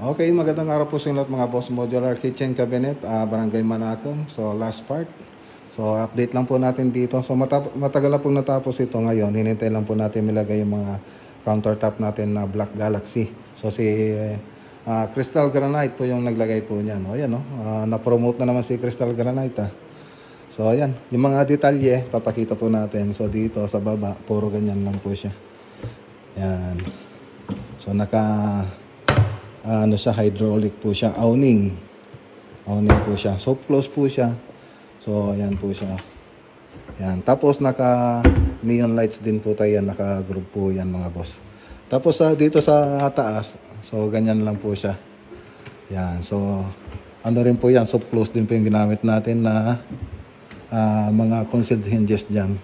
Okay, magandang araw po sa inyo lahat mga boss. Modular Kitchen Cabinet, Barangay Manacon. So, last part. So, update lang po natin dito. So, matagal na po natapos ito ngayon. Hinintay lang po natin ilagay yung mga countertop natin na Black Galaxy. So, si Crystal Granite po yung naglagay po niyan. O, yan, na-promote na naman si Crystal Granite. So, ayan. Yung mga detalye, papakita po natin. So, dito sa baba, puro ganyan lang po siya. Yan. So, siya, hydraulic po siya, awning po siya, soft close po siya. So ayan po siya, yan. Tapos naka neon lights din po tayo yan, naka group po yan mga boss. Tapos dito sa taas, so ganyan lang po siya, yan. So ano rin po yan, soft close din po yung ginamit natin na mga concealed hinges dyan.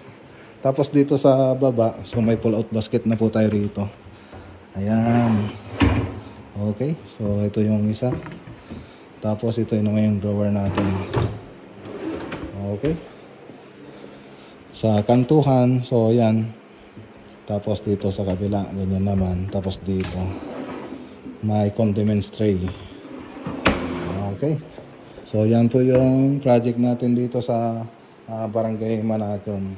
Tapos dito sa baba, so may pull out basket na po tayo rito, ayan. Okay, so ito yung isa. Tapos ito yung drawer natin. Okay. Sa kantuhan, so yan. Tapos dito sa kabila, ganyan naman. Tapos dito, may condiments tray. Okay. So yan po yung project natin dito sa Barangay Manacon.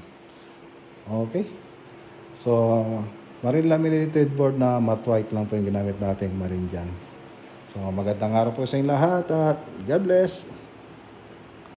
Okay. So marine laminated board na matte white lang po yung ginamit natin marine dyan. So magandang araw po sa inyo lahat at God bless!